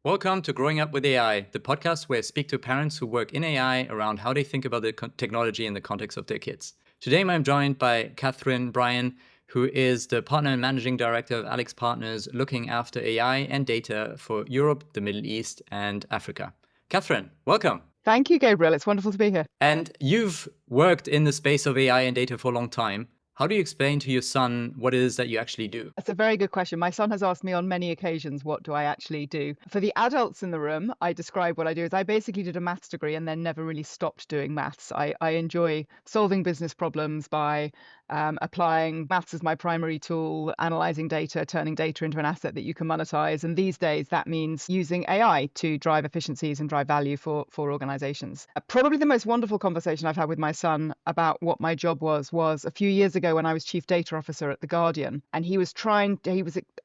Welcome to Growing Up with AI, the podcast where I speak to parents who work in AI around how they think about the technology in the context of their kids. Today, I'm joined by Catherine Brien, who is the partner and managing director of Alix Partners, looking after AI and data for Europe, the Middle East, and Africa. Catherine, welcome. Thank you, Gabriel. It's wonderful to be here. And you've worked in the space of AI and data for a long time. How do you explain to your son what it is that you actually do? That's a very good question. My son has asked me on many occasions, what do I actually do? For the adults in the room, I describe what I do as I basically did a maths degree and then never really stopped doing maths. I enjoy solving business problems by applying maths as my primary tool, analyzing data, turning data into an asset that you can monetize. And these days, that means using AI to drive efficiencies and drive value for organizations. Probably the most wonderful conversation I've had with my son about what my job was a few years ago when I was chief data officer at The Guardian. And he was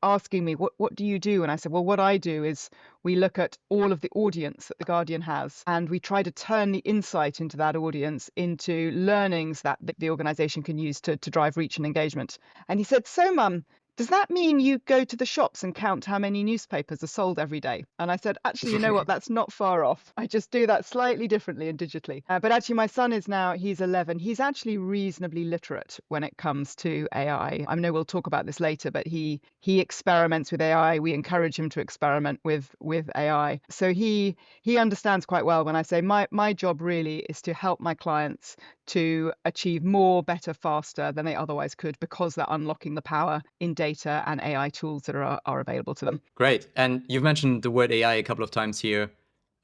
asking me, what do you do? And I said, well, what I do is we look at all of the audience that The Guardian has, and we try to turn the insight into that audience into learnings that the organization can use to drive reach and engagement. And he said, so, Mum, does that mean you go to the shops and count how many newspapers are sold every day? And I said, actually, you know what? That's not far off. I just do that slightly differently and digitally. But actually, my son he's 11. He's actually reasonably literate when it comes to AI. I know we'll talk about this later, but he experiments with AI. We encourage him to experiment with AI. So he understands quite well when I say my job really is to help my clients to achieve more, better, faster than they otherwise could, because they're unlocking the power in data and AI tools that are available to them. Great. And you've mentioned the word AI a couple of times here.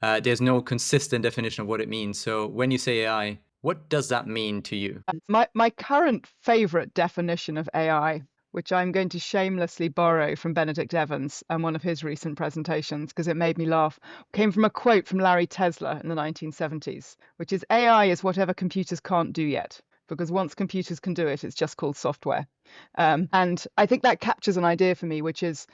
There's no consistent definition of what it means. So when you say AI, what does that mean to you? My current favorite definition of AI, which I'm going to shamelessly borrow from Benedict Evans and one of his recent presentations because it made me laugh, came from a quote from Larry Tesler in the 1970s, which is AI is whatever computers can't do yet, because once computers can do it, it's just called software. And I think that captures an idea for me, which is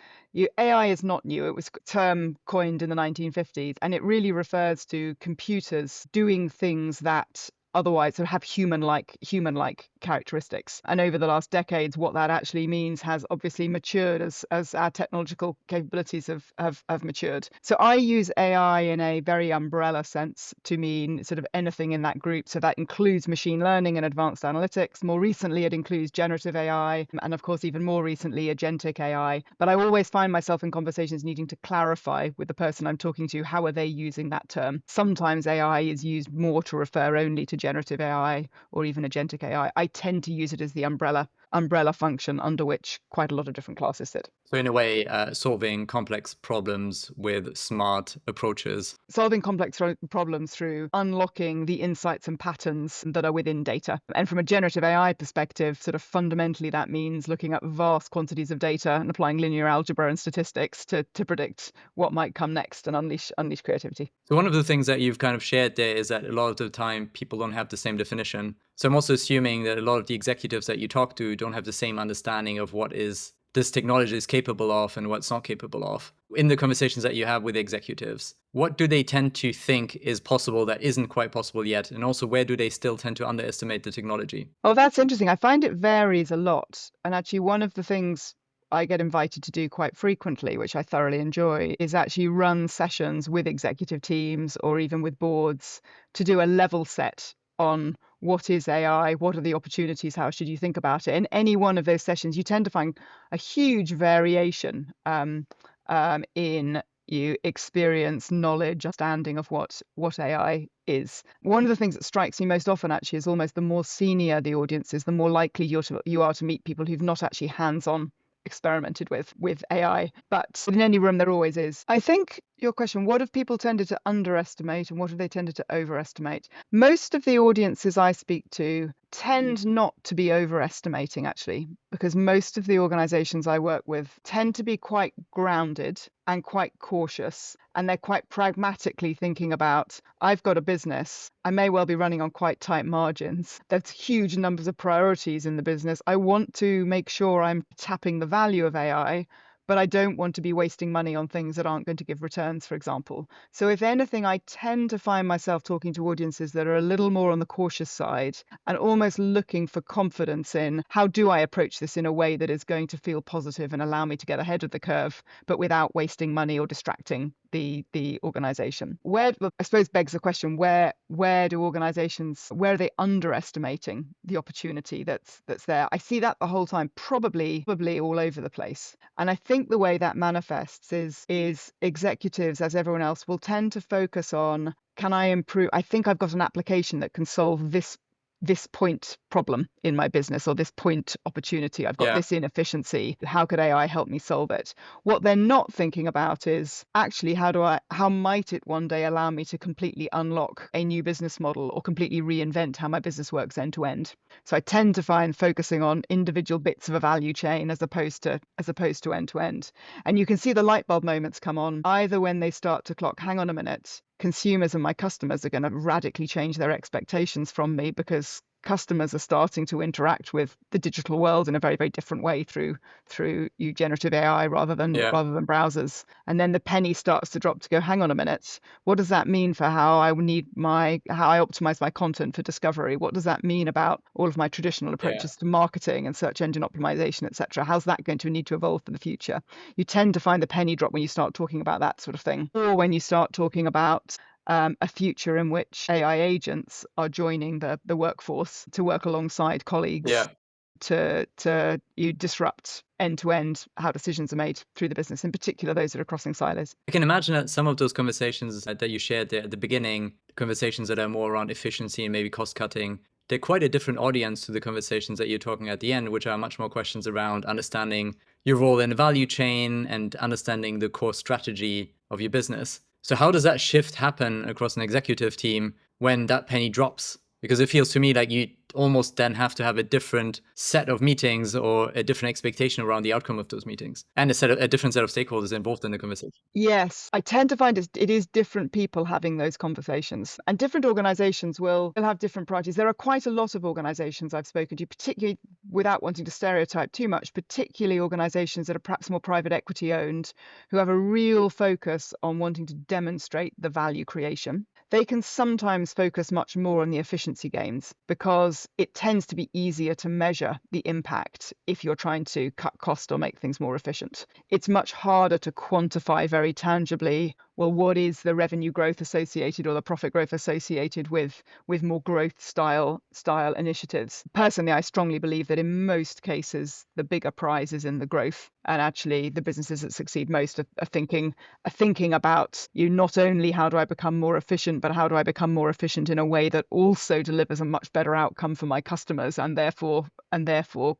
AI is not new. It was a term coined in the 1950s, and it really refers to computers doing things that otherwise have human-like characteristics. And over the last decades, what that actually means has obviously matured as our technological capabilities have matured. So I use AI in a very umbrella sense to mean sort of anything in that group. So that includes machine learning and advanced analytics. More recently, it includes generative AI, and of course, even more recently, agentic AI. But I always find myself in conversations needing to clarify with the person I'm talking to, how are they using that term? Sometimes AI is used more to refer only to generative AI or even agentic AI. I tend to use it as the umbrella function under which quite a lot of different classes sit. So in a way, solving complex problems with smart approaches. Solving complex problems through unlocking the insights and patterns that are within data. And from a generative AI perspective, sort of fundamentally, that means looking at vast quantities of data and applying linear algebra and statistics to predict what might come next and unleash creativity. So one of the things that you've kind of shared there is that a lot of the time people don't have the same definition. So I'm also assuming that a lot of the executives that you talk to don't have the same understanding of what this technology is capable of and what's not capable of. In the conversations that you have with executives, what do they tend to think is possible that isn't quite possible yet? And also, where do they still tend to underestimate the technology? Oh, that's interesting. I find it varies a lot. And actually, one of the things I get invited to do quite frequently, which I thoroughly enjoy, is actually run sessions with executive teams or even with boards to do a level set on what is AI, what are the opportunities, how should you think about it. In any one of those sessions, you tend to find a huge variation in experience, knowledge, understanding of what AI is. One of the things that strikes me most often actually is almost the more senior the audience is, the more likely you are to meet people who've not actually hands-on experimented with AI. But in any room, there always is. I think your question, what have people tended to underestimate and what have they tended to overestimate? Most of the audiences I speak to tend not to be overestimating, actually, because most of the organizations I work with tend to be quite grounded and quite cautious, and they're quite pragmatically thinking about, I've got a business, I may well be running on quite tight margins. There's huge numbers of priorities in the business. I want to make sure I'm tapping the value of AI, but I don't want to be wasting money on things that aren't going to give returns, for example. So if anything, I tend to find myself talking to audiences that are a little more on the cautious side and almost looking for confidence in, how do I approach this in a way that is going to feel positive and allow me to get ahead of the curve, but without wasting money or distracting the organization. Where, I suppose, begs the question, where do organizations, where are they underestimating the opportunity that's there? I see that the whole time, probably all over the place. And I think the way that manifests is executives, as everyone else, will tend to focus on, can I improve? I think I've got an application that can solve this point problem in my business, or this point opportunity. I've got Yeah. this inefficiency. How could AI help me solve it? What they're not thinking about is actually how might it one day allow me to completely unlock a new business model or completely reinvent how my business works end to end. So I tend to find focusing on individual bits of a value chain as opposed to end to end. And you can see the light bulb moments come on either when they start to clock, hang on a minute, consumers and my customers are going to radically change their expectations from me, because customers are starting to interact with the digital world in a very, very different way through generative AI rather than Yeah. browsers. And then the penny starts to drop to go, hang on a minute, what does that mean for how I optimize my content for discovery? What does that mean about all of my traditional Yeah. approaches to marketing and search engine optimization, etc.? How's that going to need to evolve for the future? You tend to find the penny drop when you start talking about that sort of thing, or when you start talking about a future in which AI agents are joining the workforce to work alongside colleagues Yeah. to you disrupt end to end how decisions are made through the business, in particular those that are crossing silos. I can imagine that some of those conversations that you shared there at the beginning, conversations that are more around efficiency and maybe cost cutting, they're quite a different audience to the conversations that you're talking at the end, which are much more questions around understanding your role in the value chain and understanding the core strategy of your business. So how does that shift happen across an executive team when that penny drops? Because it feels to me like you almost then have to have a different set of meetings or a different expectation around the outcome of those meetings, and a different set of stakeholders involved in the conversation. Yes, I tend to find it is different people having those conversations, and different organizations will have different priorities. There are quite a lot of organizations I've spoken to, particularly, without wanting to stereotype too much, particularly organizations that are perhaps more private equity owned, who have a real focus on wanting to demonstrate the value creation. They can sometimes focus much more on the efficiency gains, because it tends to be easier to measure the impact if you're trying to cut cost or make things more efficient. It's much harder to quantify very tangibly, well, what is the revenue growth associated or the profit growth associated with more growth style initiatives. Personally, I strongly believe that in most cases the bigger prize is in the growth, and actually the businesses that succeed most are thinking about, you not only how do I become more efficient, but how do I become more efficient in a way that also delivers a much better outcome for my customers, and therefore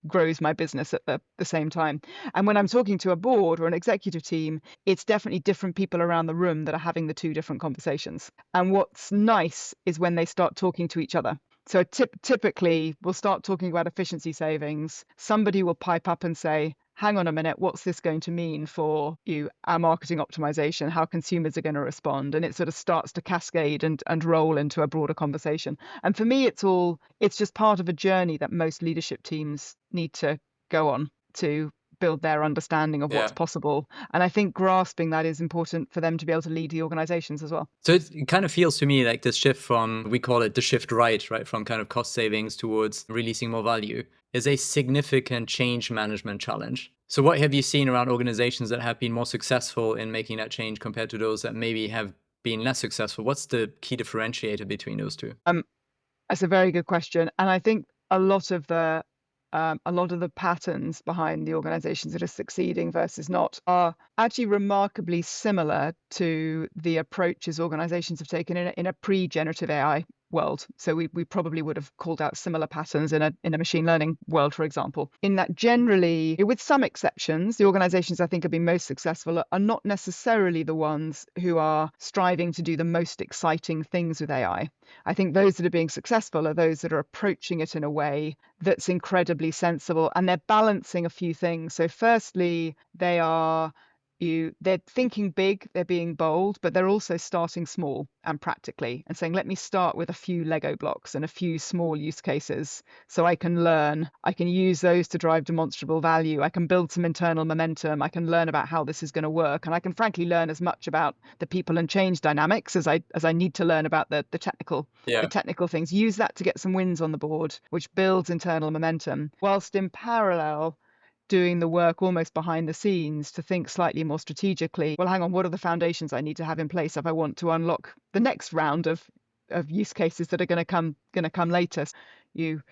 grows my business at the same time. And when I'm talking to a board or an executive team, it's definitely different people around the room that are having the two different conversations. And what's nice is when they start talking to each other. So typically we'll start talking about efficiency savings. Somebody will pipe up and say, hang on a minute, what's this going to mean for our marketing optimization, how consumers are going to respond? And it sort of starts to cascade and roll into a broader conversation. And for me, it's just part of a journey that most leadership teams need to go on to build their understanding of what's Yeah. possible. And I think grasping that is important for them to be able to lead the organizations as well. So it kind of feels to me like this shift from, we call it the shift right, from kind of cost savings towards releasing more value, is a significant change management challenge. So what have you seen around organizations that have been more successful in making that change compared to those that maybe have been less successful? What's the key differentiator between those two? That's a very good question. And I think a lot of the patterns behind the organizations that are succeeding versus not are actually remarkably similar to the approaches organizations have taken in a pre-generative AI world. So we probably would have called out similar patterns in a machine learning world, for example, in that generally, with some exceptions, the organizations I think have been most successful are not necessarily the ones who are striving to do the most exciting things with AI. I think those that are being successful are those that are approaching it in a way that's incredibly sensible, and they're balancing a few things. So firstly, they're thinking big, they're being bold, but they're also starting small and practically and saying, let me start with a few Lego blocks and a few small use cases so I can learn. I can use those to drive demonstrable value. I can build some internal momentum. I can learn about how this is going to work. And I can frankly learn as much about the people and change dynamics as I need to learn about the technical things. Use that to get some wins on the board, which builds internal momentum, whilst in parallel doing the work almost behind the scenes to think slightly more strategically. Well, hang on, what are the foundations I need to have in place if I want to unlock the next round of use cases that are going to come later?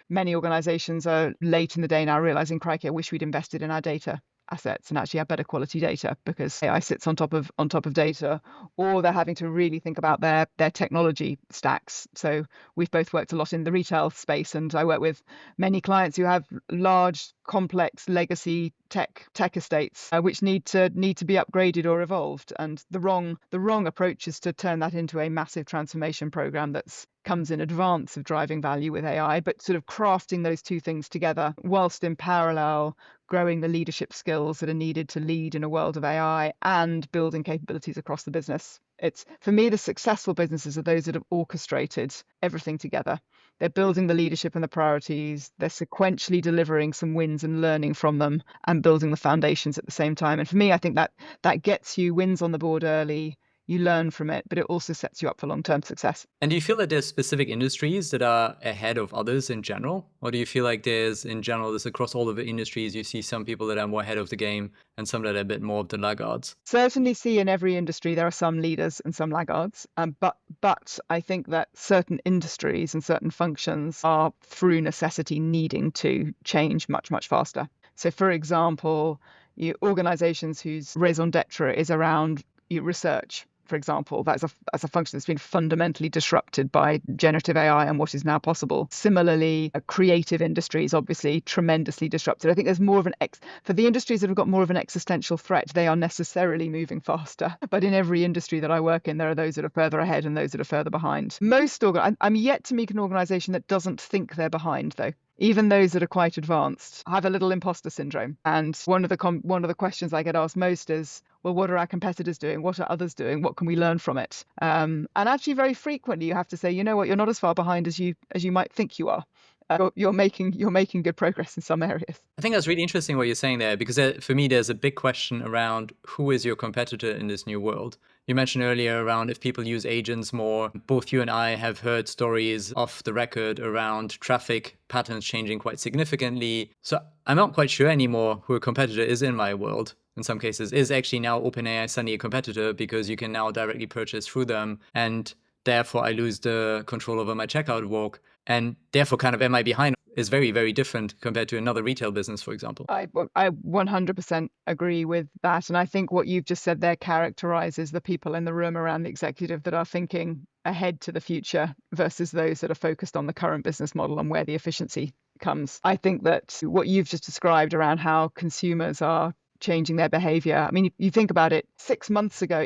Many organizations are late in the day now realizing, crikey, I wish we'd invested in our data assets and actually have better quality data because AI sits on top of data, or they're having to really think about their technology stacks. So we've both worked a lot in the retail space, and I work with many clients who have large, complex legacy tech estates which need to be upgraded or evolved. And the wrong approach is to turn that into a massive transformation program that's comes in advance of driving value with AI, but sort of crafting those two things together whilst in parallel growing the leadership skills that are needed to lead in a world of AI and building capabilities across the business. It's, for me, the successful businesses are those that have orchestrated everything together. They're building the leadership and the priorities. They're sequentially delivering some wins and learning from them and building the foundations at the same time. And for me, I think that gets you wins on the board early. You learn from it, but it also sets you up for long-term success. And do you feel that there's specific industries that are ahead of others in general? Or do you feel like in general, this across all of the industries, you see some people that are more ahead of the game and some that are a bit more of the laggards? Certainly see in every industry there are some leaders and some laggards. But I think that certain industries and certain functions are through necessity needing to change much, much faster. So for example, organizations whose raison d'etre is around research, for example, that's a function that's been fundamentally disrupted by generative AI and what is now possible. Similarly, creative industries, obviously, tremendously disrupted. I think there's more of for the industries that have got more of an existential threat, they are necessarily moving faster. But in every industry that I work in, there are those that are further ahead and those that are further behind. I'm yet to meet an organization that doesn't think they're behind, though. Even those that are quite advanced have a little imposter syndrome. And one of the questions I get asked most is, well, what are our competitors doing? What are others doing? What can we learn from it? And actually, very frequently, you have to say, you know what, you're not as far behind as you might think you are. You're making good progress in some areas. I think that's really interesting what you're saying there, because for me, there's a big question around who is your competitor in this new world. You mentioned earlier around if people use agents more. Both you and I have heard stories off the record around traffic patterns changing quite significantly. So I'm not quite sure anymore who a competitor is in my world. In some cases, is actually now OpenAI suddenly a competitor because you can now directly purchase through them, and therefore I lose the control over my checkout walk, and therefore kind of am I behind is very, very different compared to another retail business, for example. I 100% agree with that. And I think what you've just said there characterizes the people in the room around the executive that are thinking ahead to the future versus those that are focused on the current business model and where the efficiency comes. I think that what you've just described around how consumers are changing their behavior. I mean, you think about it,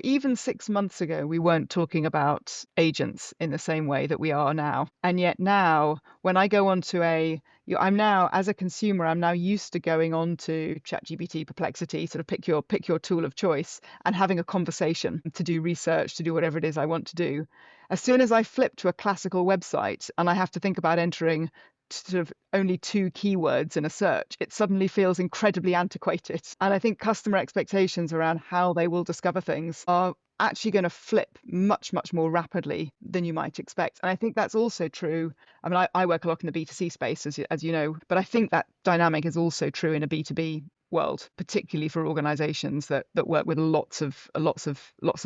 even 6 months ago, we weren't talking about agents in the same way that we are now. And yet now, when I go onto I'm now, as a consumer, I'm now used to going on to ChatGPT, Perplexity, sort of pick your tool of choice and having a conversation to do research, to do whatever it is I want to do. As soon as I flip to a classical website and I have to think about entering sort of only 2 keywords in a search, it suddenly feels incredibly antiquated. And I think customer expectations around how they will discover things are actually going to flip much, much more rapidly than you might expect. And I think that's also true. I mean, I work a lot in the B2C space, as you know, but I think that dynamic is also true in a B2B world, particularly for organizations that work with lots of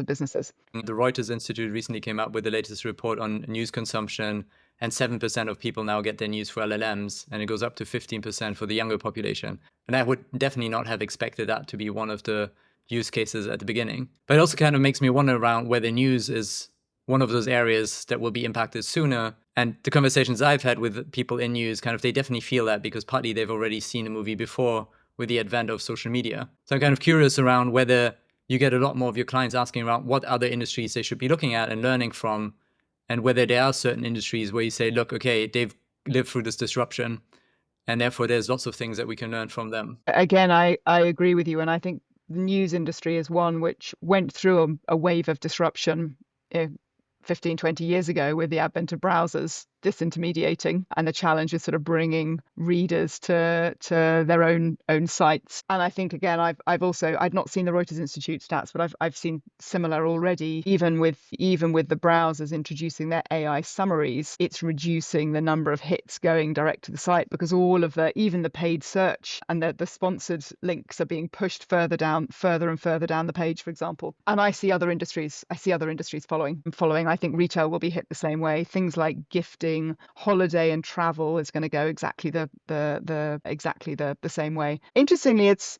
businesses. The Reuters Institute recently came out with the latest report on news consumption, and 7% of people now get their news through LLMs, and it goes up to 15% for the younger population. And I would definitely not have expected that to be one of the use cases at the beginning. But it also kind of makes me wonder around whether news is one of those areas that will be impacted sooner. And the conversations I've had with people in news, kind of, they definitely feel that because partly they've already seen a movie before with the advent of social media. So I'm kind of curious around whether you get a lot more of your clients asking around what other industries they should be looking at and learning from, and whether there are certain industries where you say, look, okay, they've lived through this disruption, and therefore there's lots of things that we can learn from them. Again, I agree with you. And I think the news industry is one which went through a wave of disruption 15, 20 years ago with the advent of browsers disintermediating, and the challenge is sort of bringing readers to their own sites. And I think again, I've not seen the Reuters Institute stats, but I've seen similar already. Even with the browsers introducing their AI summaries, it's reducing the number of hits going direct to the site, because all of even the paid search and the sponsored links are being pushed further and further down the page, for example. And I see other industries following. I think retail will be hit the same way. Things like gifting, holiday and travel is going to go exactly the same way. Interestingly, it's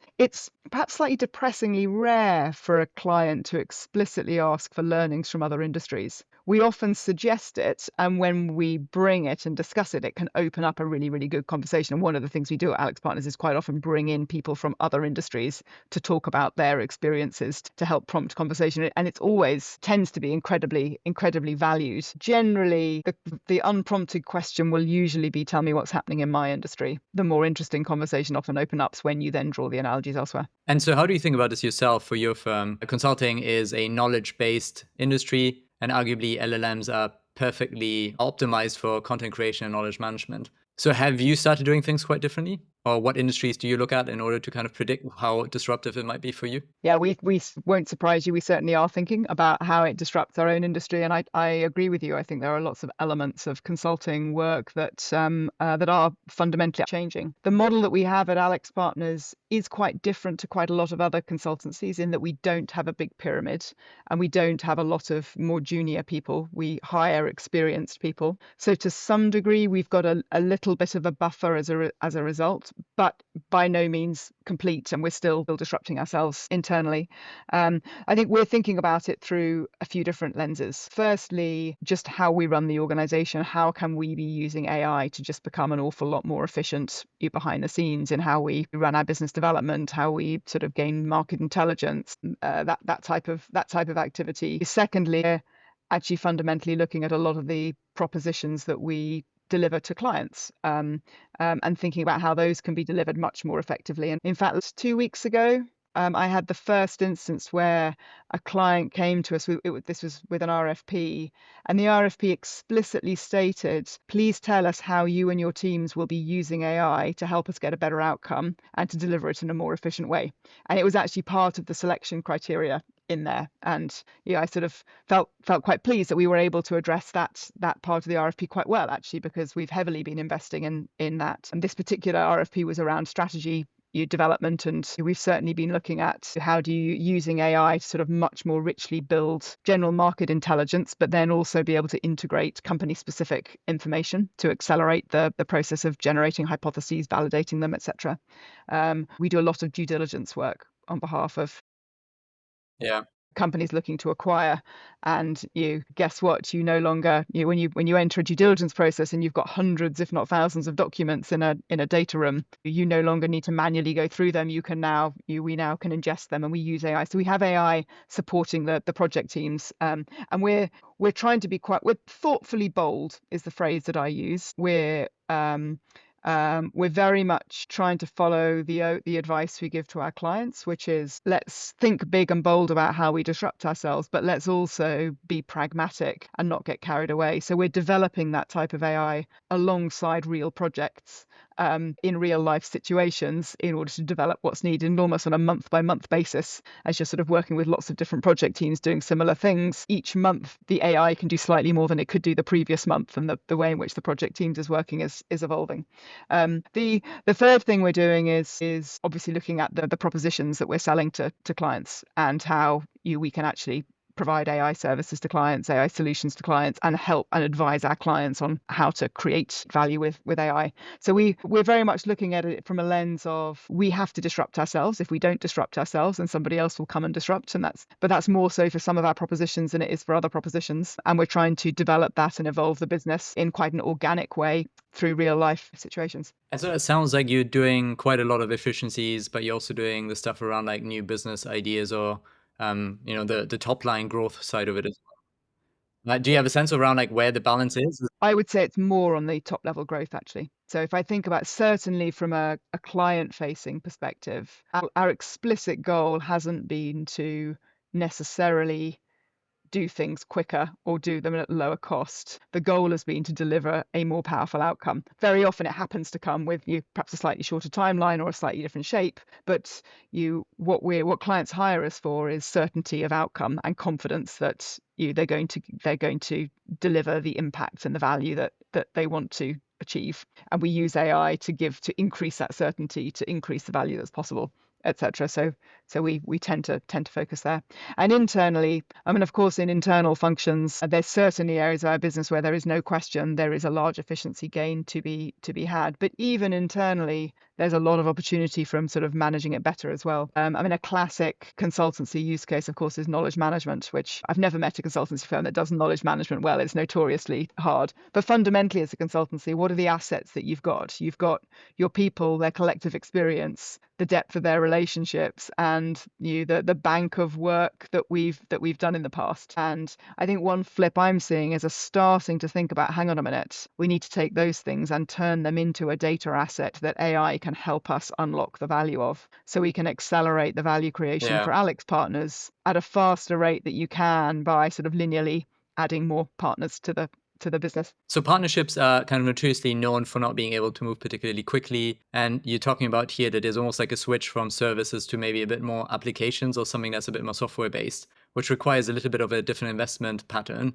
perhaps slightly depressingly rare for a client to explicitly ask for learnings from other industries. We often suggest it, and when we bring it and discuss it, it can open up a really, really good conversation. And one of the things we do at Alix Partners is quite often bring in people from other industries to talk about their experiences to help prompt conversation. And it always tends to be incredibly, incredibly valued. Generally, the unprompted question will usually be, tell me what's happening in my industry. The more interesting conversation often opens up when you then draw the analogies elsewhere. And so how do you think about this yourself for your firm? Consulting is a knowledge-based industry, and arguably LLMs are perfectly optimized for content creation and knowledge management. So have you started doing things quite differently? Or what industries do you look at in order to kind of predict how disruptive it might be for you? Yeah, we won't surprise you. We certainly are thinking about how it disrupts our own industry, and I agree with you. I think there are lots of elements of consulting work that are fundamentally changing. The model that we have at Alix Partners is quite different to quite a lot of other consultancies in that we don't have a big pyramid, and we don't have a lot of more junior people. We hire experienced people. So to some degree, we've got a little bit of a buffer as a result, but by no means complete, and we're still disrupting ourselves internally. I think we're thinking about it through a few different lenses. Firstly, just how we run the organization. How can we be using AI to just become an awful lot more efficient behind the scenes in how we run our business development, how we sort of gain market intelligence, that type of activity. Secondly, actually fundamentally looking at a lot of the propositions that we deliver to clients, and thinking about how those can be delivered much more effectively. And in fact, 2 weeks ago, I had the first instance where a client came to us. This was with an RFP, and the RFP explicitly stated, please tell us how you and your teams will be using AI to help us get a better outcome and to deliver it in a more efficient way. And it was actually part of the selection criteria in there. And yeah, I sort of felt quite pleased that we were able to address that part of the RFP quite well, actually, because we've heavily been investing in that. And this particular RFP was around strategy development, and we've certainly been looking at how do you using AI to sort of much more richly build general market intelligence, but then also be able to integrate company specific information to accelerate the process of generating hypotheses, validating them, etc. We do a lot of due diligence work on behalf of companies looking to acquire, and you guess what, you no longer when you enter a due diligence process and you've got hundreds if not thousands of documents in a data room, you no longer need to manually go through them. We now can ingest them, and we use AI. So we have AI supporting the project teams, and we're trying to be we're thoughtfully bold is the phrase that I use. We're very much trying to follow the advice we give to our clients, which is let's think big and bold about how we disrupt ourselves, but let's also be pragmatic and not get carried away. So we're developing that type of AI alongside real projects, in real life situations, in order to develop what's needed, and almost on a month by month basis, as you're sort of working with lots of different project teams doing similar things. Each month, the AI can do slightly more than it could do the previous month, and the way in which the project teams is working is evolving. The third thing we're doing is obviously looking at the propositions that we're selling to clients, and how we can actually provide AI services to clients, AI solutions to clients, and help and advise our clients on how to create value with AI. So we're very much looking at it from a lens of we have to disrupt ourselves. If we don't disrupt ourselves, then somebody else will come and disrupt. But that's more so for some of our propositions than it is for other propositions. And we're trying to develop that and evolve the business in quite an organic way through real life situations. And so it sounds like you're doing quite a lot of efficiencies, but you're also doing the stuff around like new business ideas, or the top line growth side of it as well. Do you have a sense around like where the balance is? I would say it's more on the top level growth, actually. So if I think about certainly from a client facing perspective, our explicit goal hasn't been to necessarily do things quicker or do them at lower cost. The goal has been to deliver a more powerful outcome. Very often it happens to come with perhaps a slightly shorter timeline or a slightly different shape, but what clients hire us for is certainty of outcome and confidence that they're going to deliver the impact and the value that they want to achieve. And we use AI to increase that certainty, to increase the value that's possible, etc. So we tend to focus there. And internally, I mean, of course, in internal functions, there's certainly areas of our business where there is no question there is a large efficiency gain to be had. But even internally, there's a lot of opportunity from sort of managing it better as well. I mean, a classic consultancy use case, of course, is knowledge management, which I've never met a consultancy firm that does knowledge management well. It's notoriously hard. But fundamentally, as a consultancy, what are the assets that you've got? You've got your people, their collective experience, the depth of their relationships, and the bank of work that we've done in the past. And I think one flip I'm seeing is starting to think about, hang on a minute, we need to take those things and turn them into a data asset that AI can help us unlock the value of, so we can accelerate the value creation for Alix Partners at a faster rate that you can by sort of linearly adding more partners to the business. So partnerships are kind of notoriously known for not being able to move particularly quickly. And you're talking about here that there's almost like a switch from services to maybe a bit more applications or something that's a bit more software based, which requires a little bit of a different investment pattern.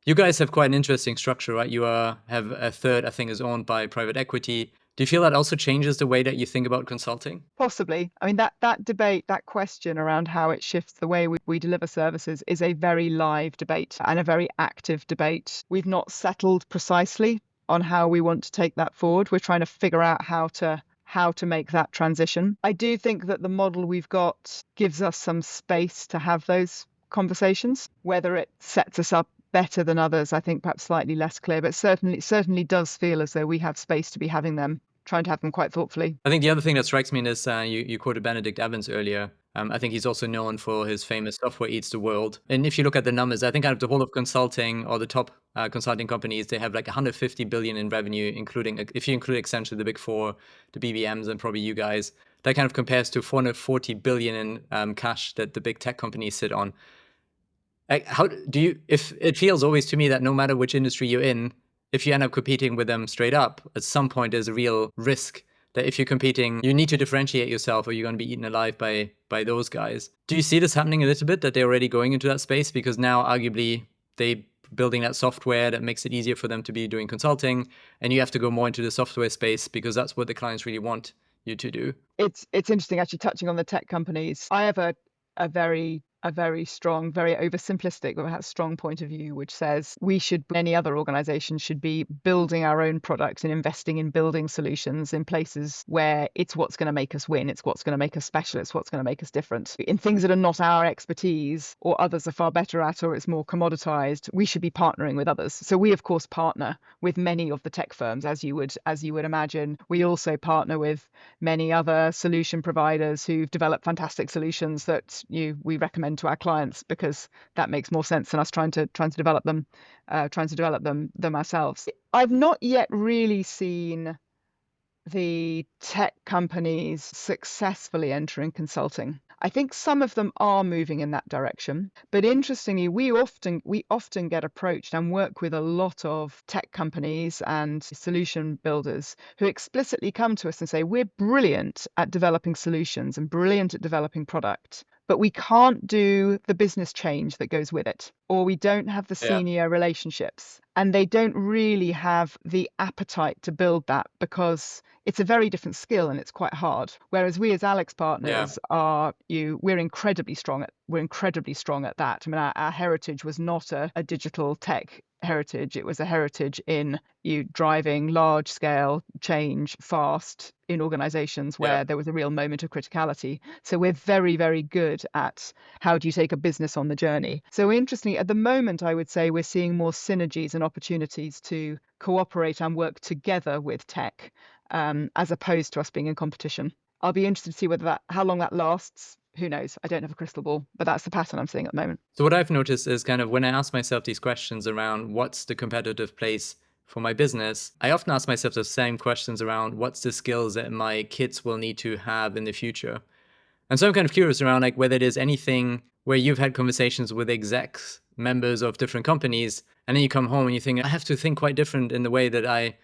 You guys have quite an interesting structure, right? You have a third, I think, is owned by private equity. Do you feel that also changes the way that you think about consulting? Possibly. I mean, that debate, that question around how it shifts the way we deliver services is a very live debate and a very active debate. We've not settled precisely on how we want to take that forward. We're trying to figure out how to make that transition. I do think that the model we've got gives us some space to have those conversations. Whether it sets us up better than others, I think perhaps slightly less clear, but certainly does feel as though we have space to be having them, trying to have them quite thoughtfully. I think the other thing that strikes me is you quoted Benedict Evans earlier. I think he's also known for his famous software eats the world. And if you look at the numbers, I think out of the whole of consulting, or the top consulting companies, they have like 150 billion in revenue, including, if you include essentially the big four, the BBMs and probably you guys. That kind of compares to 440 billion in cash that the big tech companies sit on. Like, how do you, if it feels always to me that no matter which industry you're in, if you end up competing with them straight up, at some point there's a real risk that if you're competing, you need to differentiate yourself or you're going to be eaten alive by those guys. Do you see this happening a little bit, that they're already going into that space? Because now arguably they building that software that makes it easier for them to be doing consulting, and you have to go more into the software space because that's what the clients really want you to do. It's interesting, actually, touching on the tech companies. I have a very strong, very oversimplistic, but perhaps strong point of view, which says any other organization should be building our own products and investing in building solutions in places where it's what's going to make us win, it's what's going to make us special, it's what's going to make us different. In things that are not our expertise or others are far better at, or it's more commoditized, we should be partnering with others. So we, of course, partner with many of the tech firms, as you would imagine. We also partner with many other solution providers who've developed fantastic solutions that we recommend to our clients, because that makes more sense than us trying to develop them ourselves. I've not yet really seen the tech companies successfully entering consulting. I think some of them are moving in that direction, but interestingly, we often get approached and work with a lot of tech companies and solution builders who explicitly come to us and say, we're brilliant at developing solutions and brilliant at developing product, but we can't do the business change that goes with it, or we don't have the senior relationships, and they don't really have the appetite to build that because it's a very different skill and it's quite hard. Whereas we as Alix Partners we're incredibly strong at that. I mean, our heritage was not a digital tech heritage. It was a heritage in you driving large scale change fast in organizations where there was a real moment of criticality. So we're very, very good at how do you take a business on the journey. So interestingly, at the moment, I would say we're seeing more synergies and opportunities to cooperate and work together with tech, as opposed to us being in competition. I'll be interested to see how long that lasts. Who knows? I don't have a crystal ball, but that's the pattern I'm seeing at the moment. So what I've noticed is kind of when I ask myself these questions around what's the competitive place for my business, I often ask myself the same questions around what's the skills that my kids will need to have in the future. And so I'm kind of curious around like whether there's anything where you've had conversations with execs members of different companies. And then you come home and you think, I have to think quite different in the way that I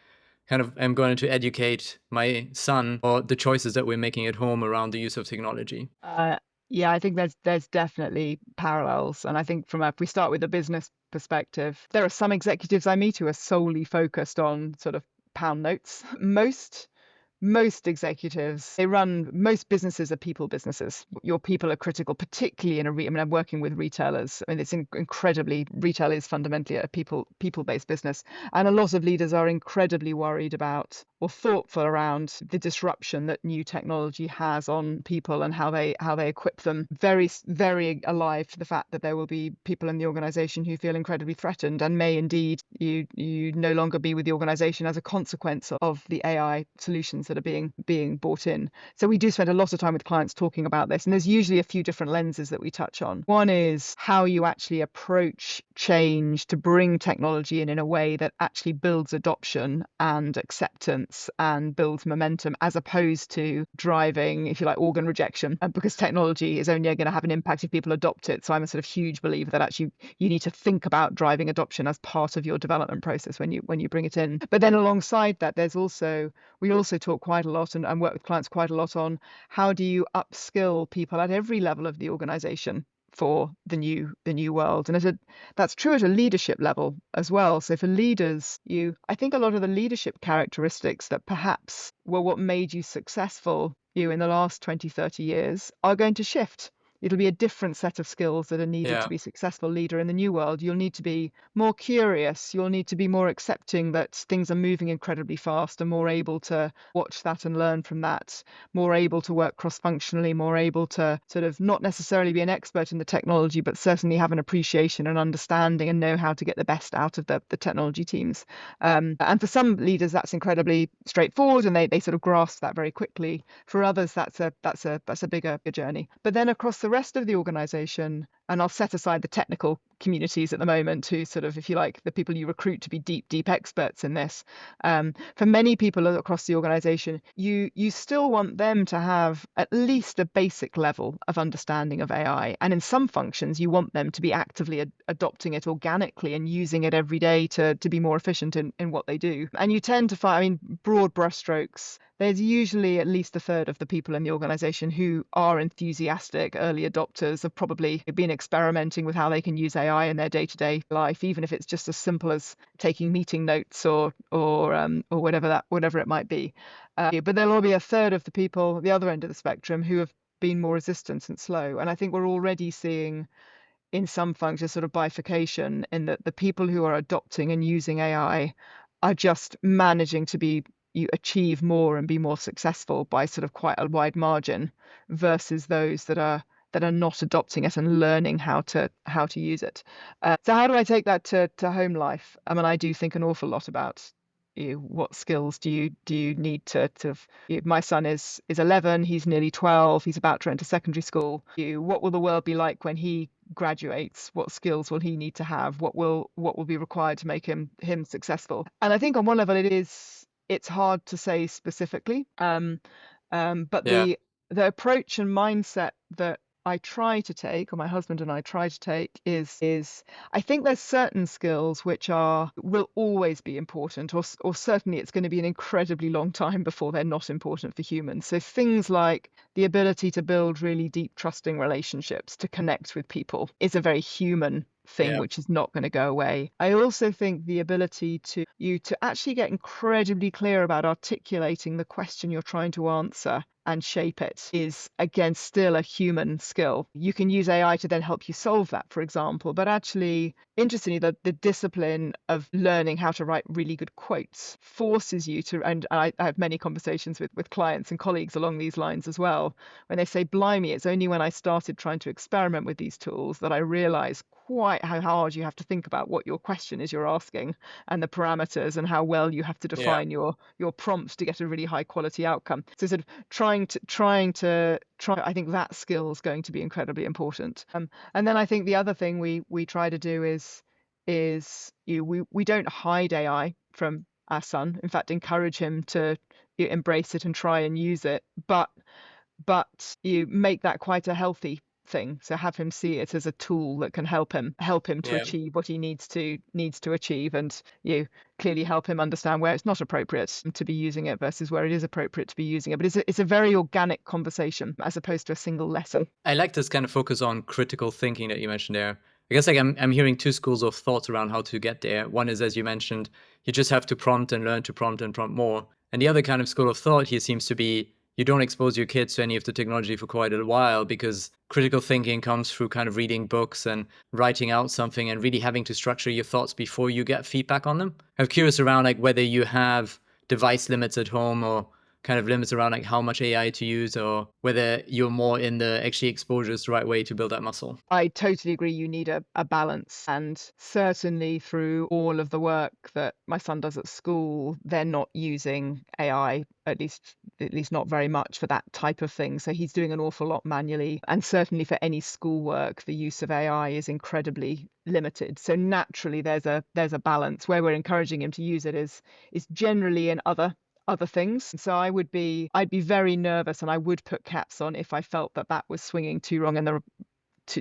kind of am going to educate my son, or the choices that we're making at home around the use of technology. Yeah, I think there's definitely parallels. And I think if we start with the business perspective, there are some executives I meet who are solely focused on sort of pound notes. Most executives, most businesses are people businesses. Your people are critical, particularly in I mean, I'm working with retailers. I mean, it's incredibly, retail is fundamentally a people-based business. And a lot of leaders are incredibly worried about or thoughtful around the disruption that new technology has on people and how they equip them. Very, very alive to the fact that there will be people in the organization who feel incredibly threatened and may indeed you no longer be with the organization as a consequence of the AI solutions that are being brought in. So we do spend a lot of time with clients talking about this, and there's usually a few different lenses that we touch on. One is how you actually approach change to bring technology in a way that actually builds adoption and acceptance and builds momentum, as opposed to driving, if you like, organ rejection, because technology is only going to have an impact if people adopt it. So I'm a sort of huge believer that actually you need to think about driving adoption as part of your development process when you bring it in. But then alongside that, we also talk quite a lot and work with clients quite a lot on how do you upskill people at every level of the organization for the new world. And that's true at a leadership level as well. So for leaders, I think a lot of the leadership characteristics that perhaps were what made you successful in the last 20, 30 years are going to shift. It'll be a different set of skills that are needed to Yeah. be a successful leader in the new world. You'll need to be more curious. You'll need to be more accepting that things are moving incredibly fast, and more able to watch that and learn from that, more able to work cross-functionally, more able to sort of not necessarily be an expert in the technology, but certainly have an appreciation and understanding and know how to get the best out of the technology teams. And for some leaders, that's incredibly straightforward, and they sort of grasp that very quickly. For others, that's a bigger journey. But then across the rest of the organization, and I'll set aside the technical communities at the moment, who sort of, if you like, the people you recruit to be deep experts in this. For many people across the organization, you still want them to have at least a basic level of understanding of AI. And in some functions, you want them to be actively adopting it organically and using it every day to be more efficient in what they do. And you tend to find, I mean, broad brushstrokes, there's usually at least a third of the people in the organization who are enthusiastic early adopters, have probably been experimenting with how they can use AI in their day-to-day life, even if it's just as simple as taking meeting notes or whatever it might be. But there'll be a third of the people, the other end of the spectrum, who have been more resistant and slow. And I think we're already seeing in some functions sort of bifurcation, in that the people who are adopting and using AI are just managing to you achieve more and be more successful by sort of quite a wide margin, versus those that are not adopting it and learning how to use it. So how do I take that to home life? I mean, I do think an awful lot about what skills do you need to my son is 11, he's nearly 12, he's about to enter secondary school. What will the world be like when he graduates? What skills will he need to have? What will be required to make him successful? And I think on one level it's hard to say specifically, but Yeah. the approach and mindset that I try to take, or my husband and I try to take, is I think there's certain skills which will always be important, or certainly it's going to be an incredibly long time before they're not important for humans. So things like the ability to build really deep, trusting relationships, to connect with people, is a very human thing Yeah. which is not going to go away. I also think the ability to actually get incredibly clear about articulating the question you're trying to answer and shape it is, again, still a human skill. You can use AI to then help you solve that, for example, but actually, interestingly, the discipline of learning how to write really good quotes forces you to, and I have many conversations with clients and colleagues along these lines as well, when they say, blimey, it's only when I started trying to experiment with these tools that I realized quite how hard you have to think about what your question is you're asking, and the parameters, and how well you have to Yeah. define your prompts to get a really high quality outcome. So sort of trying to I think that skill is going to be incredibly important. And then I think the other thing we try to do is we don't hide AI from our son. In fact, encourage him to embrace it and try and use it, but you make that quite a healthy thing. So have him see it as a tool that can help him to Yeah. achieve what he needs to achieve, and you clearly help him understand where it's not appropriate to be using it versus where it is appropriate to be using it. But it's a very organic conversation as opposed to a single lesson. I like this kind of focus on critical thinking that you mentioned there. I guess like I'm hearing two schools of thought around how to get there. One is, as you mentioned, you just have to prompt and learn to prompt and prompt more. And the other kind of school of thought here seems to be you don't expose your kids to any of the technology for quite a while, because critical thinking comes through kind of reading books and writing out something and really having to structure your thoughts before you get feedback on them. I'm curious around like whether you have device limits at home or kind of limits around like how much AI to use, or whether you're more in the actually exposure is the right way to build that muscle. I totally agree. You need a balance. And certainly through all of the work that my son does at school, they're not using AI, at least not very much for that type of thing. So he's doing an awful lot manually. And certainly for any schoolwork, the use of AI is incredibly limited. So naturally there's a balance. Where we're encouraging him to use it is generally in other things. So I'd be very nervous, and I would put caps on if I felt that was swinging too wrong and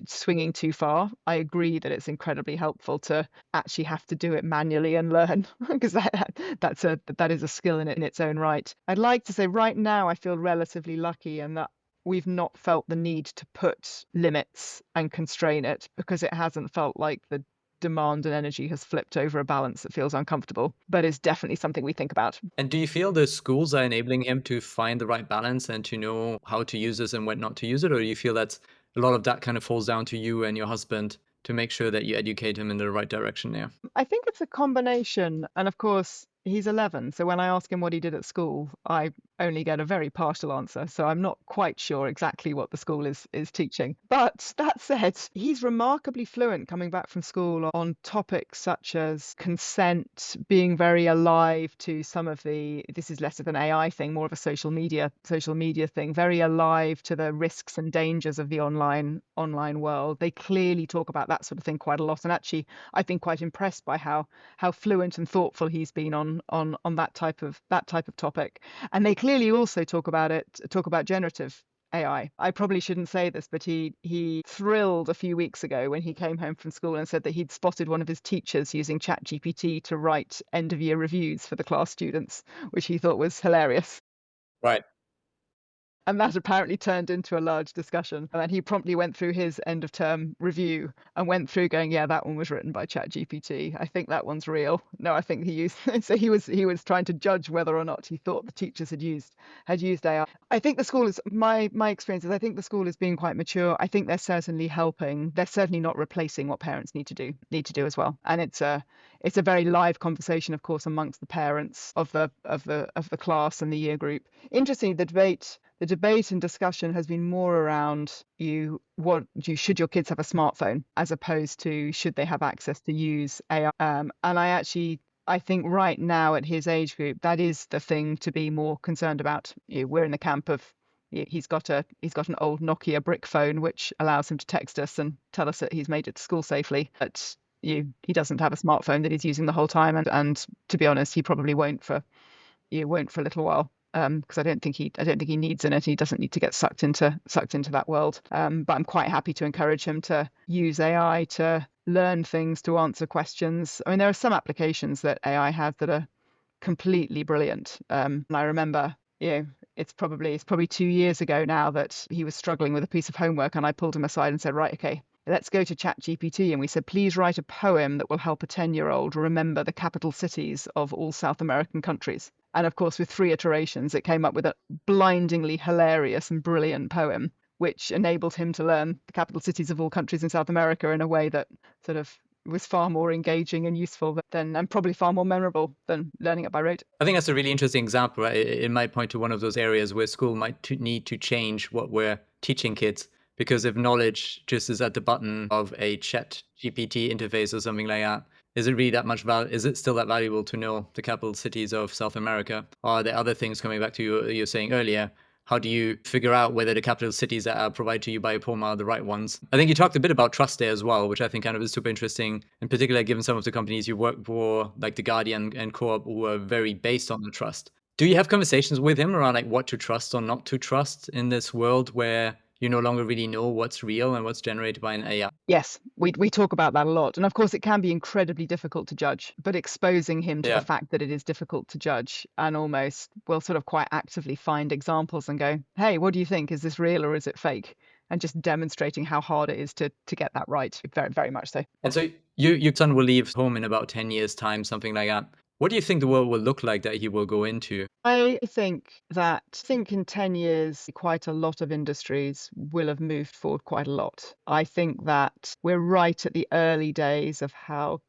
swinging too far. I agree that it's incredibly helpful to actually have to do it manually and learn, because that is a skill in its own right. I'd like to say right now I feel relatively lucky in that we've not felt the need to put limits and constrain it, because it hasn't felt like the demand and energy has flipped over a balance that feels uncomfortable, but it's definitely something we think about. And do you feel the schools are enabling him to find the right balance and to know how to use this and when not to use it? Or do you feel that a lot of that kind of falls down to you and your husband to make sure that you educate him in the right direction there? I think it's a combination. And of course, he's 11. So when I ask him what he did at school, I only get a very partial answer. So I'm not quite sure exactly what the school is teaching. But that said, he's remarkably fluent coming back from school on topics such as consent, being very alive to some of this is less of an AI thing, more of a social media thing, very alive to the risks and dangers of the online world. They clearly talk about that sort of thing quite a lot. And actually, I've been quite impressed by how fluent and thoughtful he's been on that type of topic. And they clearly also talk about generative AI. I probably shouldn't say this, but he thrilled a few weeks ago when he came home from school and said that he'd spotted one of his teachers using ChatGPT to write end of year reviews for the class students, which he thought was hilarious. Right. And that apparently turned into a large discussion. And then he promptly went through his end of term review and went through going, yeah, that one was written by ChatGPT. I think that one's real. No, I think he used so he was trying to judge whether or not he thought the teachers had used AI. I think the school is my experience is I think the school is being quite mature. I think they're certainly helping. They're certainly not replacing what parents need to do as well. And it's a very live conversation, of course, amongst the parents of the class and the year group. Interestingly, the debate and discussion has been more around should your kids have a smartphone as opposed to should they have access to use AI. And I think right now at his age group, that is the thing to be more concerned about. We're in the camp of he's got an old Nokia brick phone which allows him to text us and tell us that he's made it to school safely. But he doesn't have a smartphone that he's using the whole time, and to be honest, he probably won't for a little while. Because I don't think he needs it. He doesn't need to get sucked into that world. But I'm quite happy to encourage him to use AI to learn things, to answer questions. I mean, there are some applications that AI has that are completely brilliant. And I remember, it's probably 2 years ago now that he was struggling with a piece of homework, and I pulled him aside and said, right, okay, let's go to ChatGPT. And we said, please write a poem that will help a 10-year-old remember the capital cities of all South American countries. And of course, with 3 iterations, it came up with a blindingly hilarious and brilliant poem, which enabled him to learn the capital cities of all countries in South America in a way that sort of was far more engaging and useful and probably far more memorable than learning it by rote. I think that's a really interesting example. Right? It might point to one of those areas where school might need to change what we're teaching kids. Because if knowledge just is at the button of a chat GPT interface or something like that, is it really that much is it still that valuable to know the capital cities of South America? Or are there other things, coming back to you were saying earlier? How do you figure out whether the capital cities that are provided to you by a poem are the right ones? I think you talked a bit about trust there as well, which I think kind of is super interesting, in particular, given some of the companies you work for, like The Guardian and Co-op, who are very based on the trust. Do you have conversations with him around like what to trust or not to trust in this world where you no longer really know what's real and what's generated by an AI. Yes, we talk about that a lot. And of course, it can be incredibly difficult to judge, but exposing him to the Yeah. fact that it is difficult to judge and almost will sort of quite actively find examples and go, hey, what do you think? Is this real or is it fake? And just demonstrating how hard it is to get that right. Very, very much so. And so your son will leave home in about 10 years' time, something like that. What do you think the world will look like that he will go into? I think in 10 years, quite a lot of industries will have moved forward quite a lot. I think that we're right at the early days of how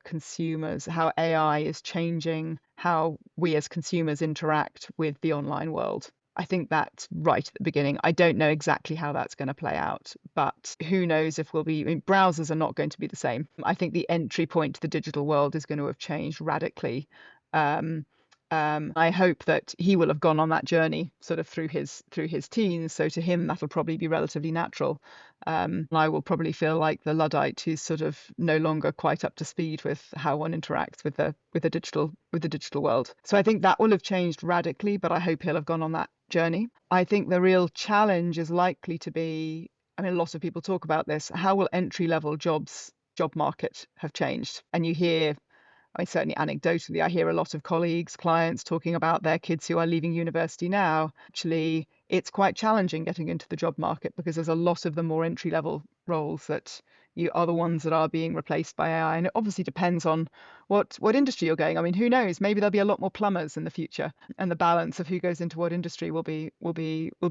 AI is changing how we as consumers interact with the online world. I think that's right at the beginning. I don't know exactly how that's going to play out, but who knows if I mean, browsers are not going to be the same. I think the entry point to the digital world is going to have changed radically. Um, I hope that he will have gone on that journey sort of through his teens. So to him, that'll probably be relatively natural. I will probably feel like the Luddite who's sort of no longer quite up to speed with how one interacts with the digital world. So I think that will have changed radically, but I hope he'll have gone on that journey. I think the real challenge is likely to be, I mean, a lot of people talk about this. How will entry level job market have changed? And you hear, I mean, certainly anecdotally, I hear a lot of colleagues, clients talking about their kids who are leaving university now. Actually, it's quite challenging getting into the job market because there's a lot of the more entry level roles that you are the ones that are being replaced by AI. And it obviously depends on what industry you're going. I mean, who knows? Maybe there'll be a lot more plumbers in the future, and the balance of who goes into what industry will be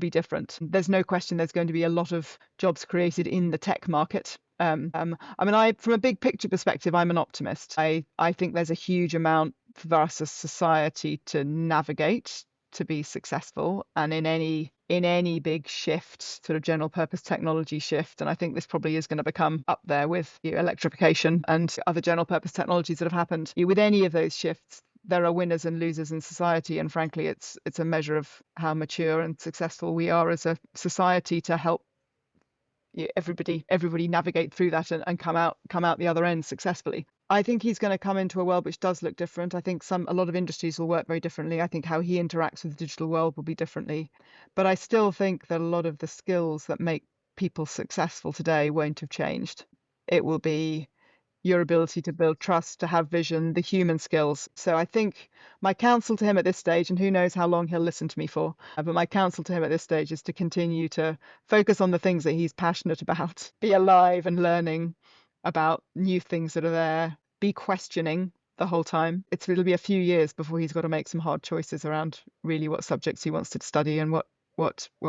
different. There's no question there's going to be a lot of jobs created in the tech market. I mean, from a big picture perspective, I'm an optimist. I think there's a huge amount for us as society to navigate to be successful, and in any big shift, sort of general purpose technology shift, and I think this probably is going to become up there with electrification and other general purpose technologies that have happened. With any of those shifts, there are winners and losers in society, and frankly, it's a measure of how mature and successful we are as a society to help everybody navigate through that and come out the other end successfully. I think he's going to come into a world which does look different. I think a lot of industries will work very differently. I think how he interacts with the digital world will be differently. But I still think that a lot of the skills that make people successful today won't have changed. It will be your ability to build trust, to have vision, the human skills. So I think my counsel to him at this stage, and who knows how long he'll listen to me for, but my counsel to him at this stage is to continue to focus on the things that he's passionate about, be alive and learning about new things that are there, be questioning the whole time. It'll be a few years before he's got to make some hard choices around really what subjects he wants to study and what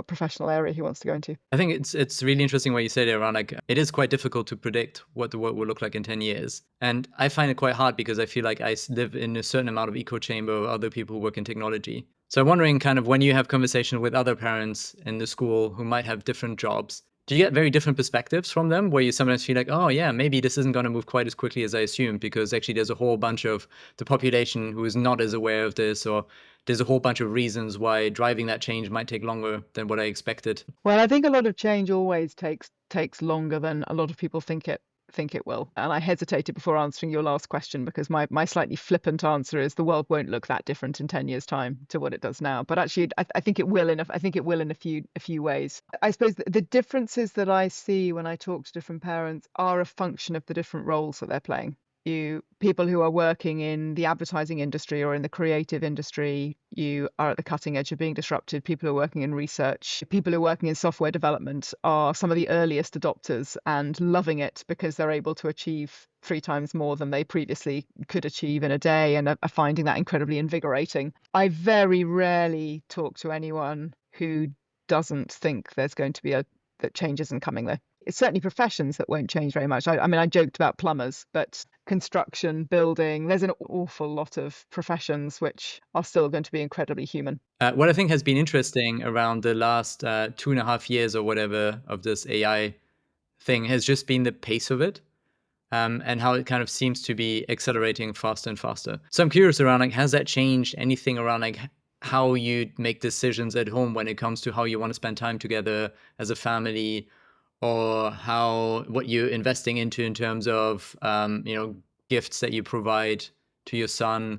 professional area he wants to go into. I think it's really interesting what you said there around like it is quite difficult to predict what the world will look like in 10 years. And I find it quite hard because I feel like I live in a certain amount of echo chamber of other people who work in technology. So I'm wondering kind of when you have conversation with other parents in the school who might have different jobs, do you get very different perspectives from them where you sometimes feel like, oh yeah, maybe this isn't going to move quite as quickly as I assumed because actually there's a whole bunch of the population who is not as aware of this, or there's a whole bunch of reasons why driving that change might take longer than what I expected. Well, I think a lot of change always takes longer than a lot of people think it will. And I hesitated before answering your last question because my slightly flippant answer is the world won't look that different in 10 years' time to what it does now. But actually, I think it will in a few ways. I suppose the differences that I see when I talk to different parents are a function of the different roles that they're playing. People who are working in the advertising industry or in the creative industry, you are at the cutting edge of being disrupted. People who are working in research, people who are working in software development are some of the earliest adopters and loving it because they're able to achieve 3 times more than they previously could achieve in a day and are finding that incredibly invigorating. I very rarely talk to anyone who doesn't think there's going to be that change isn't coming though. It's certainly professions that won't change very much. I mean, I joked about plumbers, but construction, building, there's an awful lot of professions which are still going to be incredibly human. What I think has been interesting around the last 2.5 years or whatever of this AI thing has just been the pace of it. And how it kind of seems to be accelerating faster and faster. So I'm curious around like, has that changed anything around like how you make decisions at home when it comes to how you want to spend time together as a family, or what you're investing into in terms of gifts that you provide to your son,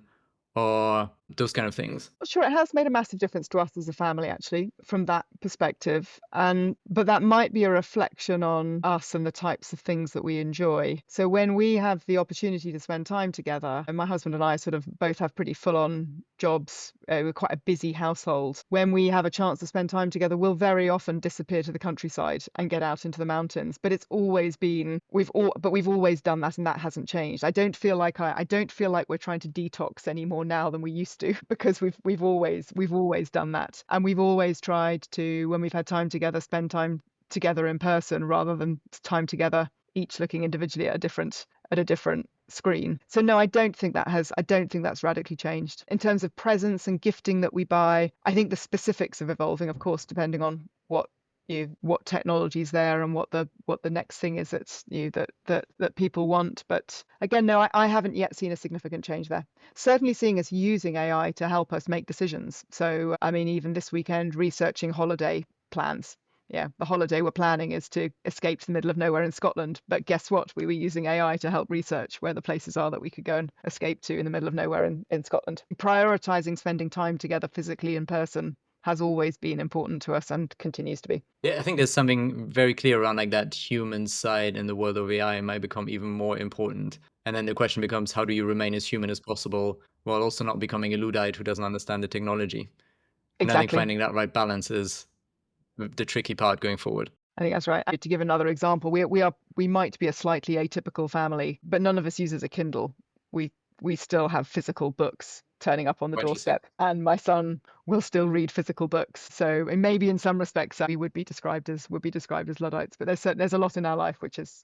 or those kind of things. Sure, it has made a massive difference to us as a family, actually, from that perspective. But that might be a reflection on us and the types of things that we enjoy. So when we have the opportunity to spend time together, and my husband and I sort of both have pretty full-on jobs, we're quite a busy household. When we have a chance to spend time together, we'll very often disappear to the countryside and get out into the mountains. But it's always been we've always done that, and that hasn't changed. I don't feel like we're trying to detox any more now than we used to, because we've always done that, and we've always tried to, when we've had time together, spend time together in person rather than time together each looking individually at a different screen. So no, I don't think that's radically changed. In terms of presents and gifting that we buy, I think the specifics are evolving, of course, depending on what technology's there and what the next thing is that's that people want. But again, no, I haven't yet seen a significant change there. Certainly seeing us using AI to help us make decisions. So I mean, even this weekend, researching holiday plans. Yeah, the holiday we're planning is to escape to the middle of nowhere in Scotland. But guess what? We were using AI to help research where the places are that we could go and escape to in the middle of nowhere in Scotland. Prioritizing spending time together physically in person has always been important to us and continues to be. Yeah, I think there's something very clear around like that human side in the world of AI might become even more important. And then the question becomes, how do you remain as human as possible while also not becoming a Luddite who doesn't understand the technology? And I think Exactly. finding that right balance is the tricky part going forward. I think that's right. To give another example, we might be a slightly atypical family, but none of us uses a Kindle. We still have physical books turning up on the Quite interesting. doorstep, and my son will still read physical books. So and maybe in some respects we would be described as Luddites, but there's a lot in our life which is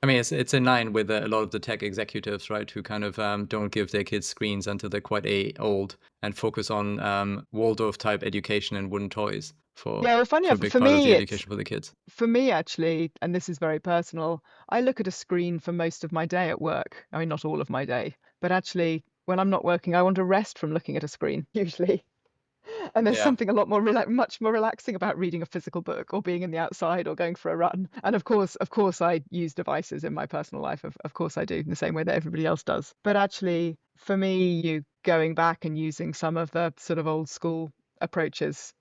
I mean, it's in line with a lot of the tech executives, right, who kind of don't give their kids screens until they're quite old and focus on Waldorf type education and wooden toys yeah. Well, funny for a enough, big part of the education for the kids. for me actually, and this is very personal, I look at a screen for most of my day at work. I mean, not all of my day, but actually when I'm not working, I want to rest from looking at a screen usually. And there's Yeah. something a lot more much more relaxing about reading a physical book or being in the outside or going for a run. And of course, I use devices in my personal life. Of course, I do in the same way that everybody else does. But actually, for me, you going back and using some of the sort of old school approaches,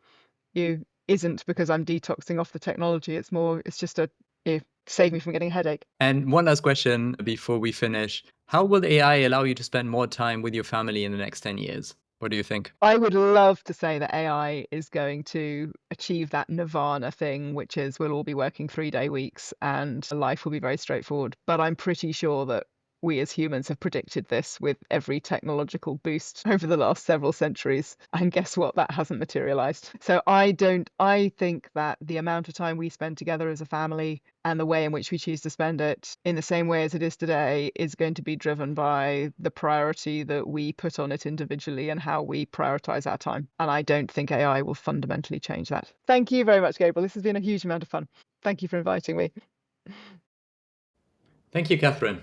you isn't because I'm detoxing off the technology. It's just a save me from getting a headache. And one last question before we finish. How will AI allow you to spend more time with your family in the next 10 years? What do you think? I would love to say that AI is going to achieve that nirvana thing, which is we'll all be working 3-day weeks and life will be very straightforward. But I'm pretty sure that we as humans have predicted this with every technological boost over the last several centuries. And guess what? That hasn't materialized. So I think that the amount of time we spend together as a family and the way in which we choose to spend it in the same way as it is today is going to be driven by the priority that we put on it individually and how we prioritize our time. And I don't think AI will fundamentally change that. Thank you very much, Gabriel. This has been a huge amount of fun. Thank you for inviting me. Thank you, Catherine.